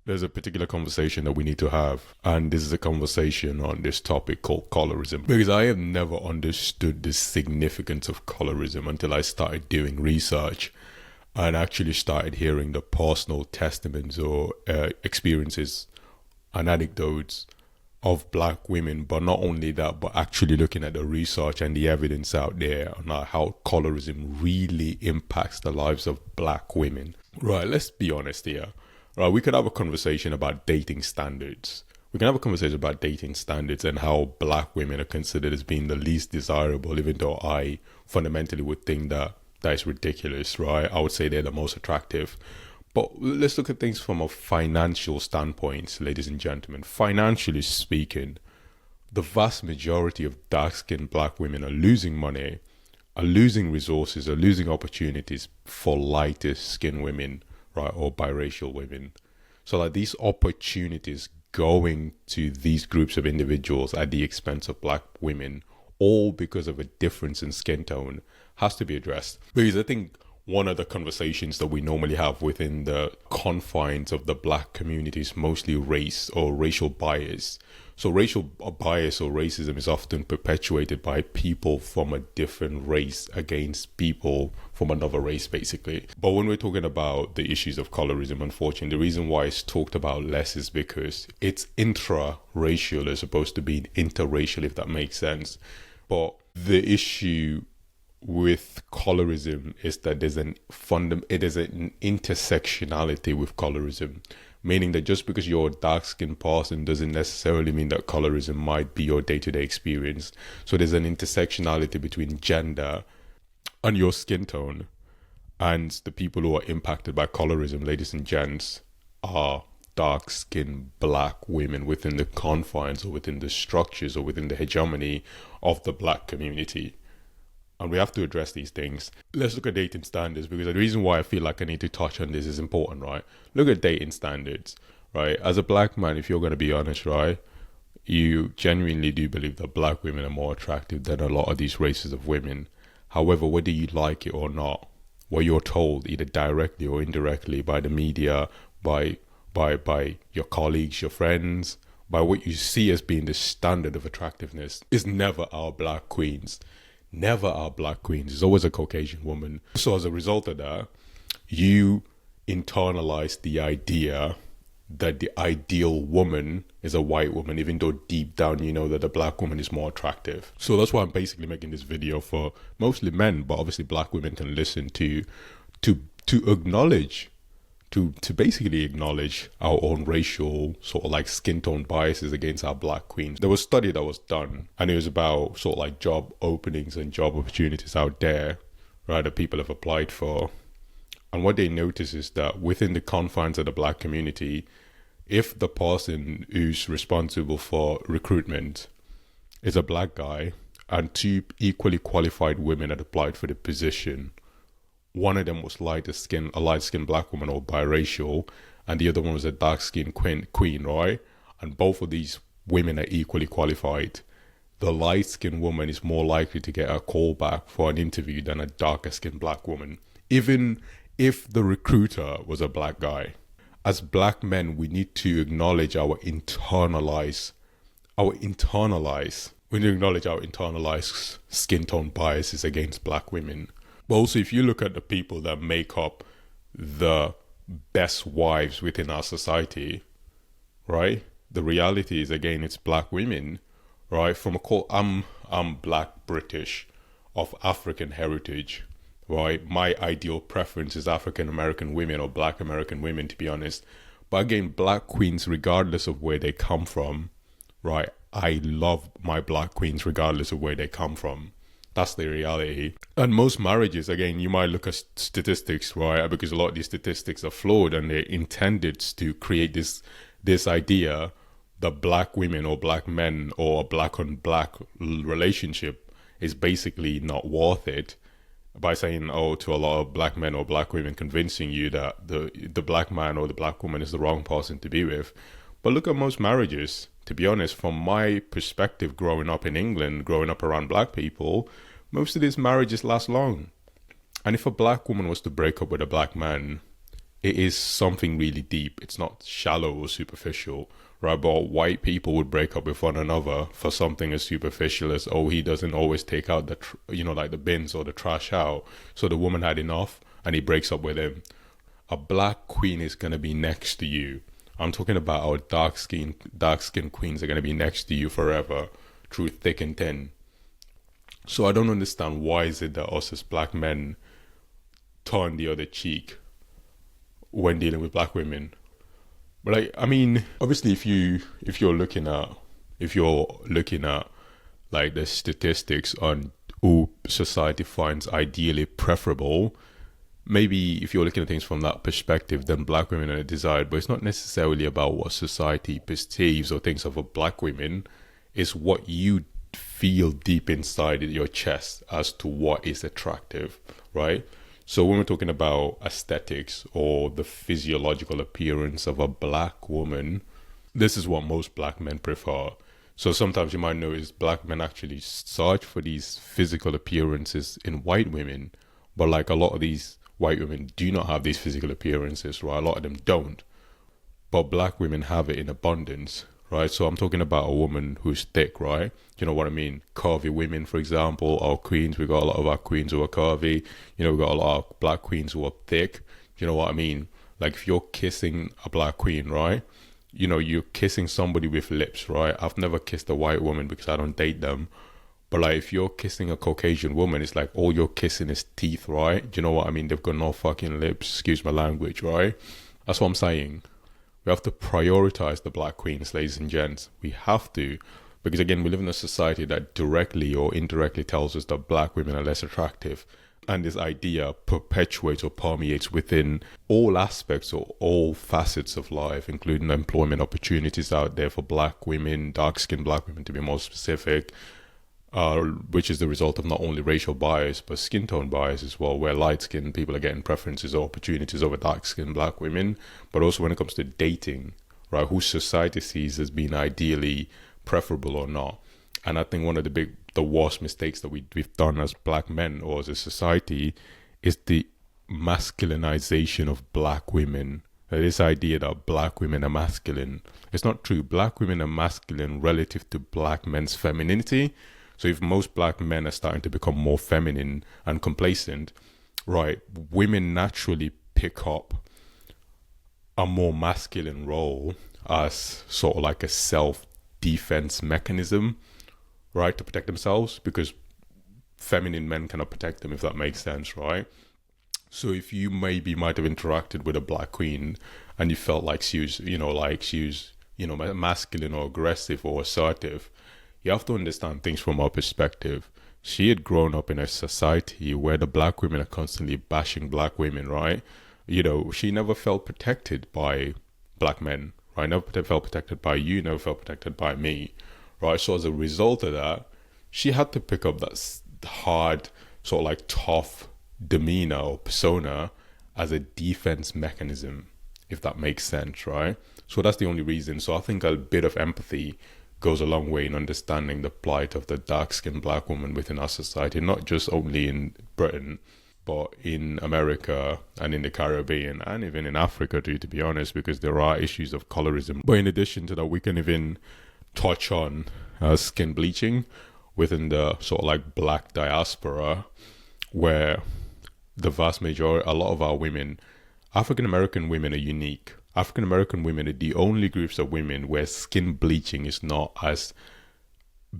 There's a particular conversation that we need to have, and this is a conversation on this topic called colorism. Because I have never understood the significance of colorism until I started doing research and actually started hearing the personal testaments or experiences and anecdotes of black women. But not only that, but actually looking at the research and the evidence out there on how colorism really impacts the lives of black women. Right, let's be honest here. Right, we could have a conversation about dating standards. We can have a conversation about dating standards and how black women are considered as being the least desirable, even though I fundamentally would think that is ridiculous, right? I would say they're the most attractive. But let's look at things from a financial standpoint, ladies and gentlemen. Financially speaking, the vast majority of dark-skinned black women are losing money, are losing resources, are losing opportunities for lighter-skinned women, right, or biracial women. So like these opportunities going to these groups of individuals at the expense of black women, all because of a difference in skin tone, has to be addressed. Because I think one of the conversations that we normally have within the confines of the black community is mostly race or racial bias. So racial bias or racism is often perpetuated by people from a different race against people from another race, basically. But when we're talking about the issues of colorism, unfortunately, the reason why it's talked about less is because it's intra-racial as opposed to being interracial, if that makes sense. But the issue with colorism is that there's an intersectionality with colorism, meaning that just because you're a dark-skinned person doesn't necessarily mean that colorism might be your day-to-day experience. So there's an intersectionality between gender and your skin tone, and the people who are impacted by colorism, ladies and gents, are dark-skinned black women within the confines or within the structures or within the hegemony of the black community. And we have to address these things. Let's look at dating standards, because the reason why I feel like I need to touch on this is important, right? Look at dating standards, right? As a black man, if you're going to be honest, right, you genuinely do believe that black women are more attractive than a lot of these races of women. However, whether you like it or not, what you're told either directly or indirectly by the media, by your colleagues, your friends, by what you see as being the standard of attractiveness, is never our black queens. Never are black queens. It's always a Caucasian woman. So as a result of that, you internalize the idea that the ideal woman is a white woman, even though deep down you know that the black woman is more attractive. So that's why I'm basically making this video for mostly men, but obviously black women can listen to acknowledge, to basically acknowledge our own racial sort of like skin tone biases against our black queens. There was a study that was done, and it was about sort of like job openings and job opportunities out there, right, that people have applied for. And what they notice is that within the confines of the black community, if the person who's responsible for recruitment is a black guy and two equally qualified women had applied for the position, one of them was a light-skinned black woman or biracial, and the other one was a dark-skinned queen, right? And both of these women are equally qualified. The light-skinned woman is more likely to get a call back for an interview than a darker-skinned black woman, even if the recruiter was a black guy. As black men, we need to acknowledge we need to acknowledge our internalized skin tone biases against black women. But also, if you look at the people that make up the best wives within our society, right? The reality is, again, it's black women, right? I'm black British of African heritage, right? My ideal preference is African American women or black American women, to be honest. But again, black queens, regardless of where they come from, right? I love my black queens regardless of where they come from. That's the reality. And most marriages, again, you might look at statistics, right? Because a lot of these statistics are flawed and they're intended to create this idea that black women or black men or a black on black relationship is basically not worth it, by saying, to a lot of black men or black women, convincing you that the black man or the black woman is the wrong person to be with. But look at most marriages. To be honest, from my perspective, growing up in England, growing up around black people, most of these marriages last long. And if a black woman was to break up with a black man, it is something really deep. It's not shallow or superficial, right? But white people would break up with one another for something as superficial as, oh, he doesn't always take out the, like the bins or the trash out. So the woman had enough and he breaks up with him. A black queen is going to be next to you. I'm talking about our dark-skinned queens are going to be next to you forever through thick and thin. So I don't understand why is it that us as black men turn the other cheek when dealing with black women. But like, I mean, obviously if you're looking at like the statistics on who society finds ideally preferable, maybe if you're looking at things from that perspective, then black women are desired. But it's not necessarily about what society perceives or thinks of a black women. It's what you feel deep inside your chest as to what is attractive, right? So when we're talking about aesthetics or the physiological appearance of a black woman, this is what most black men prefer. So sometimes you might notice black men actually search for these physical appearances in white women, but like a lot of these white women do not have these physical appearances, right? A lot of them don't, but black women have it in abundance, right? So I'm talking about a woman who's thick, right? You know what I mean? Curvy women, for example, our queens. We got a lot of our queens who are curvy. We got a lot of black queens who are thick. You know what I mean? Like if you're kissing a black queen, right? You're kissing somebody with lips, right? I've never kissed a white woman because I don't date them. But like if you're kissing a Caucasian woman, it's like all you're kissing is teeth, right? Do you know what I mean? They've got no fucking lips, excuse my language, right? That's what I'm saying. We have to prioritize the black queens, ladies and gents. We have to. Because again, we live in a society that directly or indirectly tells us that black women are less attractive. And this idea perpetuates or permeates within all aspects or all facets of life, including employment opportunities out there for black women, dark-skinned black women to be more specific, which is the result of not only racial bias, but skin tone bias as well, where light-skinned people are getting preferences or opportunities over dark-skinned black women. But also when it comes to dating, right, who society sees as being ideally preferable or not. And I think one of the worst mistakes that we've done as black men or as a society is the masculinization of black women. This idea that black women are masculine. It's not true. Black women are masculine relative to black men's femininity. So if most black men are starting to become more feminine and complacent, right, women naturally pick up a more masculine role as sort of like a self-defense mechanism, right, to protect themselves, because feminine men cannot protect them, if that makes sense, right? So if you might have interacted with a black queen and you felt like she was masculine or aggressive or assertive, you have to understand things from her perspective. She had grown up in a society where the black women are constantly bashing black women, right? She never felt protected by black men, right? Never felt protected by you, never felt protected by me, right? So as a result of that, she had to pick up that hard, sort of like tough demeanor or persona as a defense mechanism, if that makes sense, right? So that's the only reason. So I think a bit of empathy goes a long way in understanding the plight of the dark-skinned black woman within our society, not just only in Britain, but in America and in the Caribbean and even in Africa too, to be honest, because there are issues of colorism. But in addition to that, we can even touch on skin bleaching within the sort of like black diaspora, where the vast majority, a lot of our women, African-American women are unique. African-American women are the only groups of women where skin bleaching is not as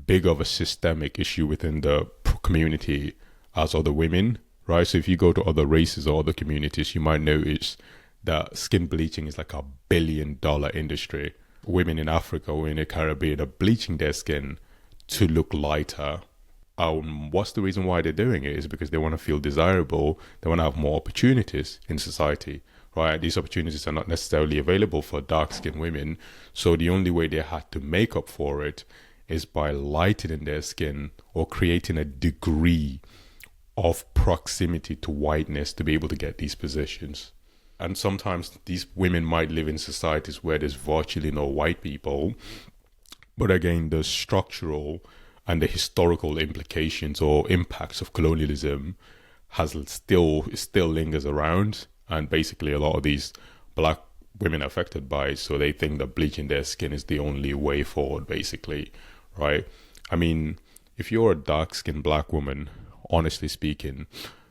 big of a systemic issue within the community as other women, right? So if you go to other races or other communities, you might notice that skin bleaching is like $1 billion industry. Women in Africa or in the Caribbean are bleaching their skin to look lighter. What's the reason why they're doing it? Is because they want to feel desirable. They want to have more opportunities in society, right? These opportunities are not necessarily available for dark-skinned women. So the only way they had to make up for it is by lightening their skin or creating a degree of proximity to whiteness to be able to get these positions. And sometimes these women might live in societies where there's virtually no white people. But again, the structural and the historical implications or impacts of colonialism still lingers around. And basically a lot of these black women are affected by it, so they think that bleaching their skin is the only way forward, basically, right? I mean, if you're a dark-skinned black woman, honestly speaking,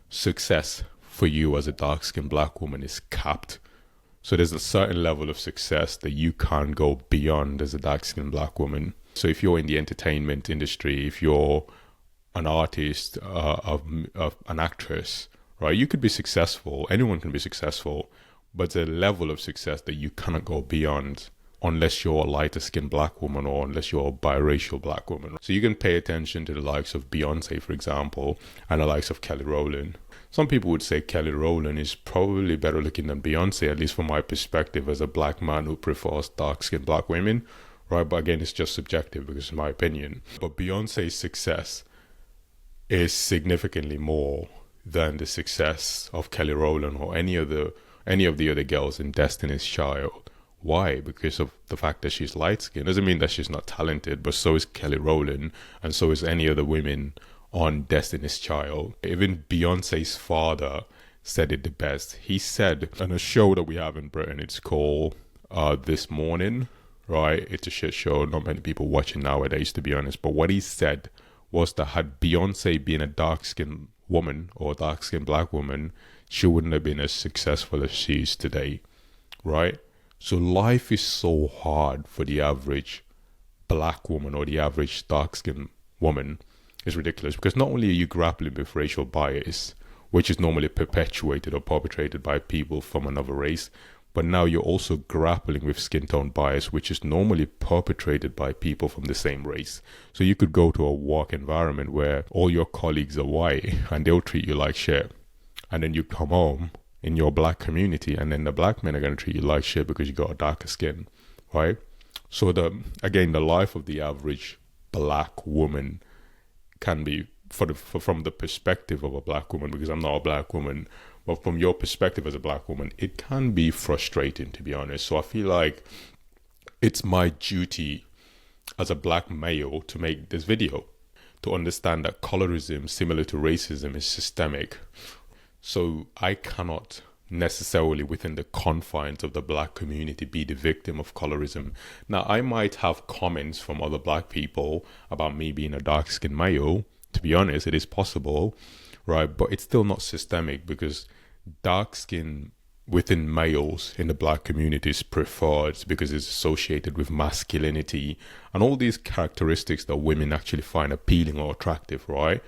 success for you as a dark-skinned black woman is capped. So there's a certain level of success that you can't go beyond as a dark-skinned black woman. So if you're in the entertainment industry, if you're an artist, of an actress, right, you could be successful. Anyone can be successful, but the level of success that you cannot go beyond unless you're a lighter skinned black woman or unless you're a biracial black woman. So you can pay attention to the likes of Beyonce, for example, and the likes of Kelly Rowland. Some people would say Kelly Rowland is probably better looking than Beyonce, at least from my perspective as a black man who prefers dark skinned black women, right? But again, it's just subjective because it's my opinion. But Beyonce's success is significantly more than the success of Kelly Rowland or any of the other girls in Destiny's Child. Why? Because of the fact that she's light-skinned. Doesn't mean that she's not talented, but so is Kelly Rowland, and so is any other women on Destiny's Child. Even Beyonce's father said it the best. He said on a show that we have in Britain, it's called This Morning, right? It's a shit show. Not many people watch it nowadays, to be honest. But what he said was that had Beyonce been a dark-skinned woman or a dark-skinned black woman, she wouldn't have been as successful as she is today, right? So life is so hard for the average black woman or the average dark-skinned woman. It's ridiculous because not only are you grappling with racial bias, which is normally perpetuated or perpetrated by people from another race, but now you're also grappling with skin tone bias, which is normally perpetrated by people from the same race. So you could go to a work environment where all your colleagues are white and they'll treat you like shit. And then you come home in your black community and then the black men are going to treat you like shit because you got a darker skin, right? So the life of the average black woman can be, from the perspective of a black woman, because I'm not a black woman, but from your perspective as a black woman, it can be frustrating, to be honest. So I feel like it's my duty as a black male to make this video, to understand that colorism, similar to racism, is systemic. So I cannot necessarily, within the confines of the black community, be the victim of colorism. Now, I might have comments from other black people about me being a dark-skinned male. To be honest, it is possible, right? But it's still not systemic because dark skin within males in the black community is preferred because it's associated with masculinity and all these characteristics that women actually find appealing or attractive, right?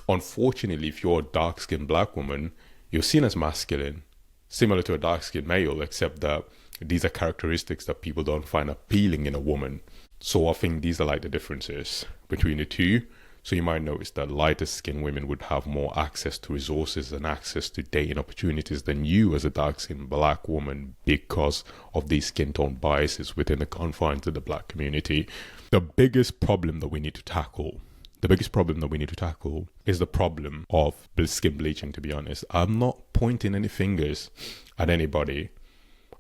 Unfortunately, if you're a dark-skinned black woman, you're seen as masculine, similar to a dark-skinned male, except that these are characteristics that people don't find appealing in a woman. So I think these are like the differences between the two. So you might notice that lighter skinned women would have more access to resources and access to dating opportunities than you as a dark skinned black woman because of these skin tone biases within the confines of the black community. The biggest problem that we need to tackle is the problem of skin bleaching, to be honest. I'm not pointing any fingers at anybody.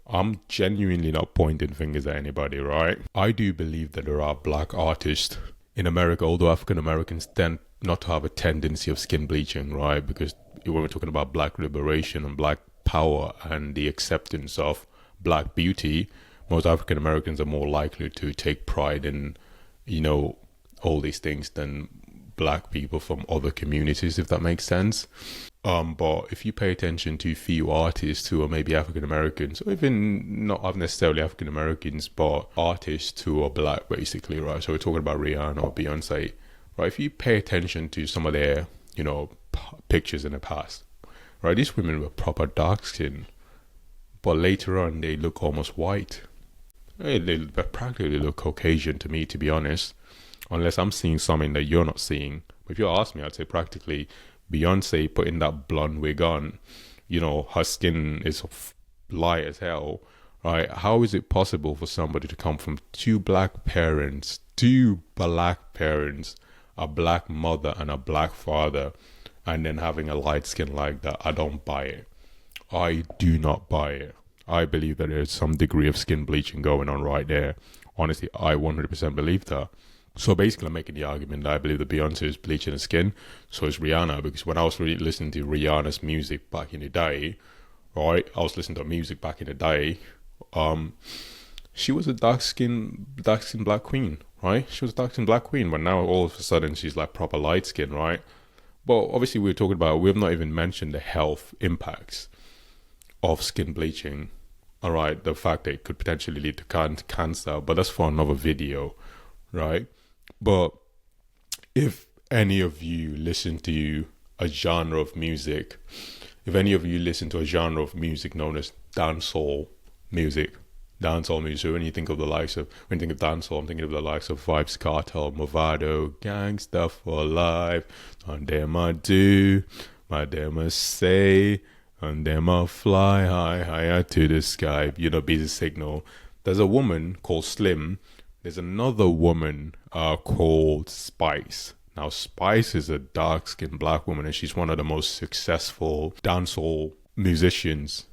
I'm genuinely not pointing fingers at anybody, right? I do believe that there are black artists in America, although African Americans tend not to have a tendency of skin bleaching, right? Because when we're talking about black liberation and black power and the acceptance of black beauty, most African Americans are more likely to take pride in, all these things than black people from other communities, if that makes sense. But if you pay attention to few artists who are maybe African Americans, or even not necessarily African Americans, but artists who are black, basically, right? So we're talking about Rihanna or Beyonce, right? If you pay attention to some of their, pictures in the past, right? These women were proper dark skin, but later on they look almost white. They practically look Caucasian to me, to be honest, unless I'm seeing something that you're not seeing. But if you ask me, I'd say practically Beyonce putting that blonde wig on, her skin is light as hell, right? How is it possible for somebody to come from two black parents, a black mother and a black father, and then having a light skin like that? I don't buy it. I do not buy it. I believe that there's some degree of skin bleaching going on right there. Honestly, I 100% believe that. So basically, I'm making the argument that I believe that Beyonce is bleaching her skin, so is Rihanna, because when I was really listening to Rihanna's music back in the day, right? I was listening to music back in the day. She was a dark-skinned black queen, right? She was a dark-skinned black queen, but now all of a sudden she's like proper light skin, right? But obviously we're talking about, we've not even mentioned the health impacts of skin bleaching. All right, the fact that it could potentially lead to cancer, but that's for another video, right? But if any of you listen to a genre of music, if any of you listen to a genre of music known as dancehall music, so when you think of dancehall, I'm thinking of the likes of Vibes Cartel, Movado, Gangsta for Life, and them I do, my them I say, and them I fly higher to the sky, busy signal. There's a woman called Slim. There's another woman called Spice. Now, Spice is a dark-skinned black woman, and she's one of the most successful dancehall musicians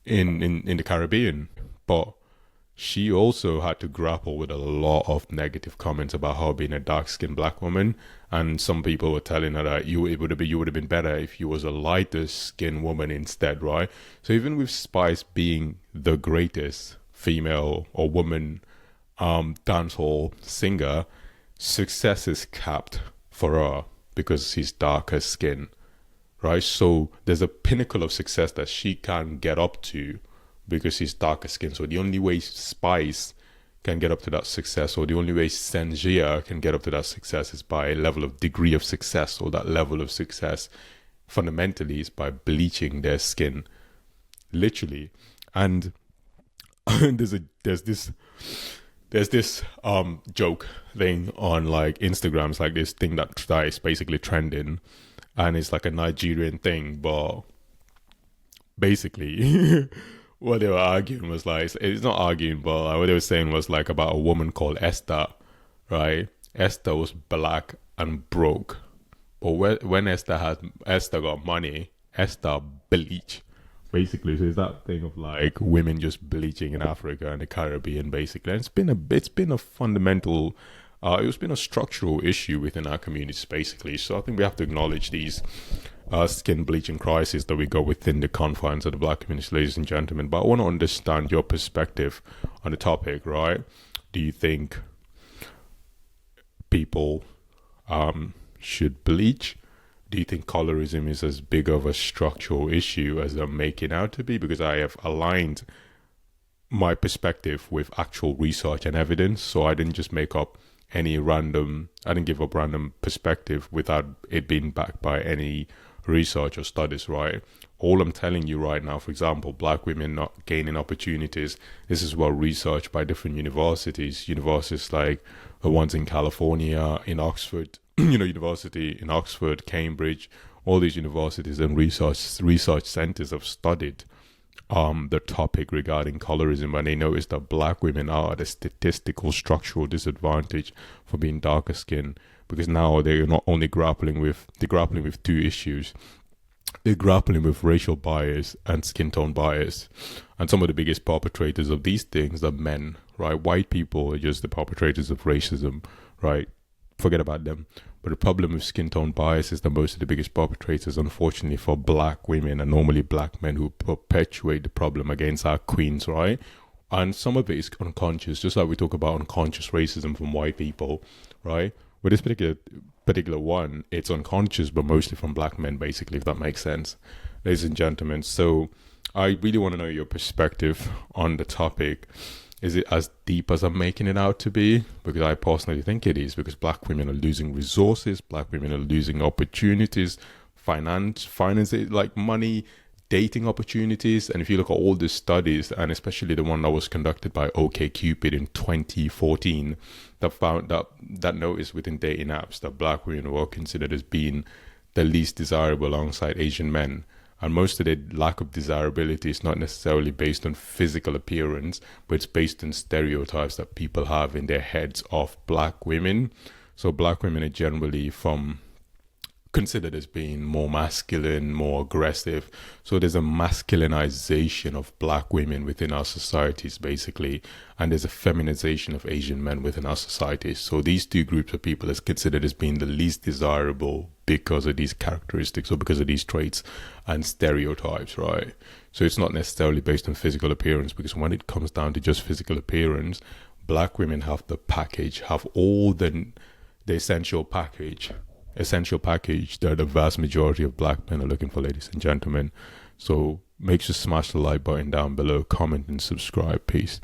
in the Caribbean. But she also had to grapple with a lot of negative comments about her being a dark-skinned black woman. And some people were telling her that you would have been better if you was a lighter-skinned woman instead, right? So even with Spice being the greatest female or woman dancehall singer, success is capped for her because she's darker skin, right? So there's a pinnacle of success that she can get up to because she's darker skin. So the only way Spice can get up to that success, or the only way Senjia can get up to that success, is by a level of degree of success, or that level of success fundamentally is by bleaching their skin, literally. And there's this joke thing on like Instagram. It's like this thing that is basically trending, and it's like a Nigerian thing, but basically what they were arguing was like, it's not arguing, but like what they were saying was like about a woman called Esther, right? Esther was black and broke, but when Esther got money, Esther bleached. Basically, so it's that thing of like women just bleaching in Africa and the Caribbean, basically. And it's been a fundamental, it's been a structural issue within our communities, basically. So I think we have to acknowledge these skin bleaching crises that we got within the confines of the black community, ladies and gentlemen. But I want to understand your perspective on the topic, right? Do you think people should bleach? Do you think colorism is as big of a structural issue as they're making out to be? Because I have aligned my perspective with actual research and evidence. So I didn't just give up random perspective without it being backed by any research or studies, right? All I'm telling you right now, for example, black women not gaining opportunities, this is well researched by different universities like the ones in California, in Oxford, university in Oxford, Cambridge, all these universities and research centers have studied the topic regarding colorism, and they noticed that black women are at a statistical structural disadvantage for being darker skinned, because now they're not only grappling with two issues. They're grappling with racial bias and skin tone bias. And some of the biggest perpetrators of these things are men, right? White people are just the perpetrators of racism, right? Forget about them. But the problem with skin tone bias is that most of the biggest perpetrators, unfortunately, for black women are normally black men who perpetuate the problem against our queens, right? And some of it is unconscious, just like we talk about unconscious racism from white people, right? With this particular one, it's unconscious, but mostly from black men, basically, if that makes sense, ladies and gentlemen. So I really want to know your perspective on the topic. Is it as deep as I'm making it out to be? Because I personally think it is, because black women are losing resources, black women are losing opportunities, finance, like money, dating opportunities. And if you look at all the studies, and especially the one that was conducted by OkCupid in 2014, that found that noticed within dating apps that black women were considered as being the least desirable alongside Asian men. And most of the lack of desirability is not necessarily based on physical appearance, but it's based on stereotypes that people have in their heads of black women. So black women are generally from considered as being more masculine, more aggressive. So there's a masculinization of black women within our societies, basically, and there's a feminization of Asian men within our societies. So these two groups of people is considered as being the least desirable because of these characteristics or because of these traits and stereotypes, right? So it's not necessarily based on physical appearance, because when it comes down to just physical appearance, black women have the package, have all the essential package that the vast majority of black men are looking for, ladies and gentlemen. So make sure to smash the like button down below, comment and subscribe. Peace.